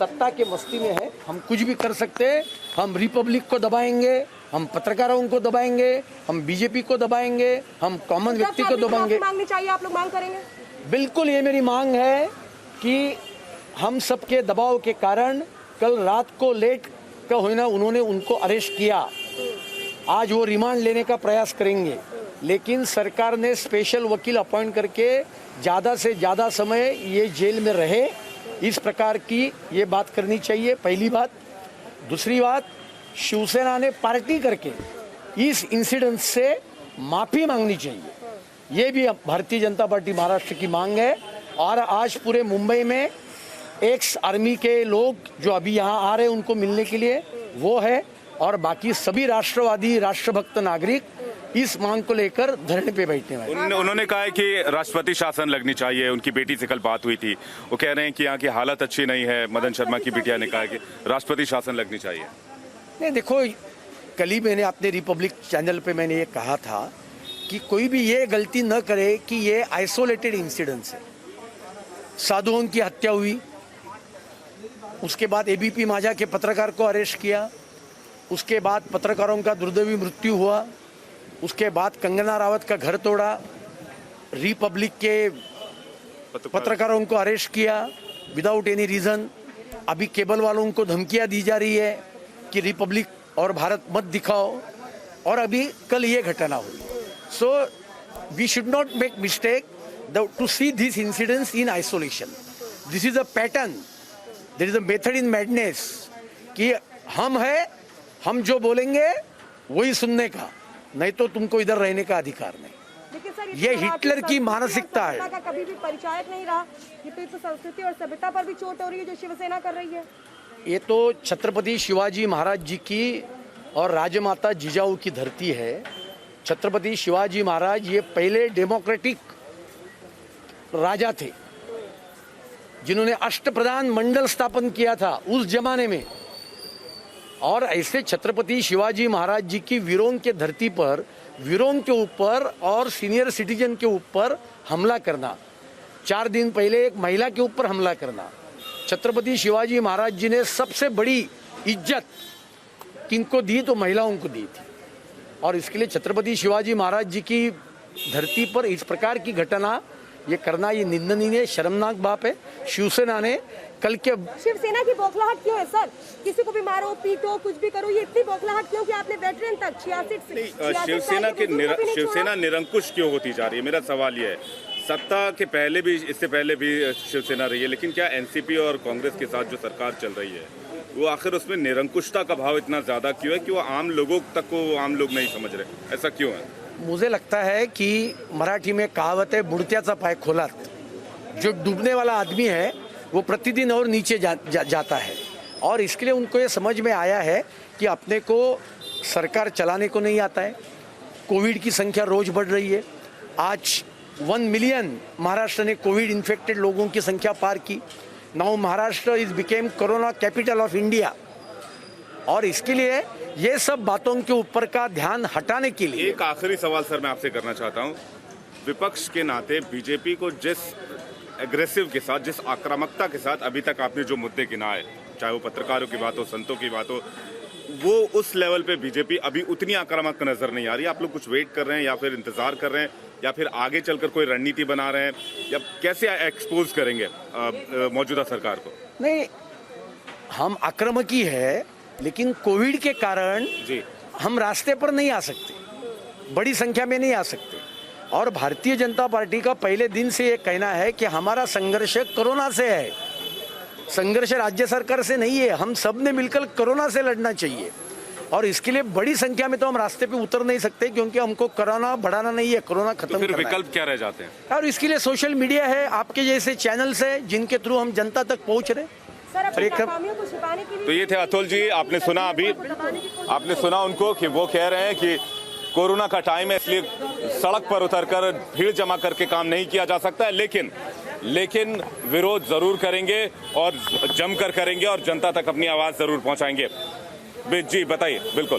सत्ता के मस्ती में है, हम कुछ भी कर सकते हैं। हम रिपब्लिक को दबाएंगे, हम पत्रकारों को दबाएंगे, हम बीजेपी को दबाएंगे, हम कॉमन व्यक्ति को दबाएंगे। मांगनी चाहिए, आप लोग मांग करेंगे? बिल्कुल, ये मेरी मांग है कि हम सबके दबाव के कारण कल रात को लेट का होना उन्होंने उनको अरेस्ट किया। आज वो रिमांड लेने का प्रयास करेंगे, लेकिन सरकार ने स्पेशल वकील अपॉइंट करके ज़्यादा से ज़्यादा समय ये जेल में रहे, इस प्रकार की ये बात करनी चाहिए, पहली बात। दूसरी बात, शिवसेना ने पार्टी करके इस इंसिडेंट से माफ़ी मांगनी चाहिए, ये भी भारतीय जनता पार्टी महाराष्ट्र की मांग है। और आज पूरे मुंबई में एक्स आर्मी के लोग जो अभी यहाँ आ रहे हैं उनको मिलने के लिए वो है, और बाकी सभी राष्ट्रवादी राष्ट्रभक्त नागरिक इस मांग को लेकर धरने पे बैठने वाले। उन्होंने कहा है कि राष्ट्रपति शासन लगनी चाहिए। उनकी बेटी से कल बात हुई थी, वो कह रहे हैं कि यहाँ की हालत अच्छी नहीं है। मदन शर्मा की बिटिया ने कहा कि राष्ट्रपति शासन लगनी चाहिए। नहीं, देखो, कल ही मैंने अपने रिपब्लिक चैनल पे मैंने ये कहा था कि कोई भी ये गलती न करे कि ये आइसोलेटेड इंसिडेंट्स है। साधुओं की हत्या हुई, उसके बाद एबीपी माझा के पत्रकार को अरेस्ट किया, उसके बाद पत्रकारों का दुर्दैवी मृत्यु हुआ, उसके बाद कंगना रावत का घर तोड़ा, रिपब्लिक के पत्रकारों को अरेस्ट किया विदाउट एनी रीज़न। अभी केबल वालों को धमकियां दी जा रही है कि रिपब्लिक और भारत मत दिखाओ, और अभी कल ये घटना हुई। So we should not make mistake to see this incidents in isolation. This is a pattern, there is a method in madness कि हम जो बोलेंगे वही सुनने का, नहीं तो तुमको इधर रहने का अधिकार नहीं। लेकिन सर, ये हिटलर की मानसिकता है। का कभी भी परिचायक नहीं रहा, ये तो संस्कृति और सभ्यता पर भी चोट हो रही है जो शिवसेना कर रही है। ये तो छत्रपति शिवाजी महाराज जी की और राजमाता जिजाऊ की धरती है। छत्रपति शिवाजी महाराज ये पहले डेमोक्रेटिक राजा थे जिन्होंने अष्टप्रधान मंडल स्थापन किया था उस जमाने में। और ऐसे छत्रपति शिवाजी महाराज जी की वीरों के धरती पर वीरों के ऊपर और सीनियर सिटीजन के ऊपर हमला करना, 4 दिन पहले एक महिला के ऊपर हमला करना, छत्रपति शिवाजी महाराज जी ने सबसे बड़ी इज्जत किनको दी तो महिलाओं को दी थी। और इसके लिए छत्रपति शिवाजी महाराज जी की धरती पर इस प्रकार की घटना ये करना, ये निंदनीय शर्मनाक बात है। शिवसेना ने कल के शिवसेना की बौखलाहट क्यों है सर? किसी को भी मारो पीटो कुछ भी करो, ये इतनी बौखलाहट क्यों कि आपने वेटरन तक 66 शिवसेना निरंकुश क्यों होती जा रही है? मेरा सवाल ये है, सत्ता के पहले भी, इससे पहले भी शिवसेना रही है, लेकिन क्या एनसीपी और कांग्रेस के साथ जो सरकार चल रही है वो आखिर उसमें निरंकुशता का भाव इतना ज्यादा क्यों है कि वो आम लोगों तक को आम लोग नहीं समझ रहे? ऐसा क्यों है? मुझे लगता है कि मराठी में कहावत है, बुड़त्याचा पाय खोलात। जो डूबने वाला आदमी है वो प्रतिदिन और नीचे जाता है, और इसके लिए उनको ये समझ में आया है कि अपने को सरकार चलाने को नहीं आता है। कोविड की संख्या रोज बढ़ रही है। आज 1 मिलियन महाराष्ट्र ने कोविड इन्फेक्टेड लोगों की संख्या पार की। Now Maharashtra is became corona capital of India. और इसके लिए ये सब बातों के ऊपर का ध्यान हटाने के लिए एक आखिरी सवाल सर मैं आपसे करना चाहता हूँ। विपक्ष के नाते बीजेपी को जिस एग्रेसिव के साथ, जिस आक्रामकता के साथ अभी तक आपने जो मुद्दे गिनाए, चाहे वो पत्रकारों की बात हो, संतों की बात हो, वो उस लेवल पे बीजेपी अभी उतनी आक्रामक नजर नहीं आ रही। आप लोग कुछ वेट कर रहे हैं या फिर इंतजार कर रहे हैं या फिर आगे चलकर कोई रणनीति बना रहे हैं, या कैसे एक्सपोज करेंगे मौजूदा सरकार को? नहीं, हम आक्रामक ही है, लेकिन कोविड के कारण जी हम रास्ते पर नहीं आ सकते, बड़ी संख्या में नहीं आ सकते। और भारतीय जनता पार्टी का पहले दिन से ये कहना है कि हमारा संघर्ष कोरोना से है, संघर्ष राज्य सरकार से नहीं है। हम सब ने मिलकर कोरोना से लड़ना चाहिए, और इसके लिए बड़ी संख्या में तो हम रास्ते पे उतर नहीं सकते, क्योंकि हमको कोरोना बढ़ाना नहीं है, कोरोना खत्म करना है। फिर विकल्प क्या रह जाते हैं? और इसके लिए सोशल मीडिया है, आपके जैसे चैनल्स है जिनके थ्रू हम जनता तक पहुंच रहे। तो ये थे अतुल जी, आपने सुना, अभी आपने सुना उनको कि वो कह रहे हैं कि कोरोना का टाइम है, इसलिए सड़क पर उतरकर भीड़ जमा करके काम नहीं किया जा सकता है, लेकिन विरोध जरूर करेंगे और जमकर करेंगे और जनता तक अपनी आवाज जरूर पहुंचाएंगे। जी बताइए। बिल्कुल।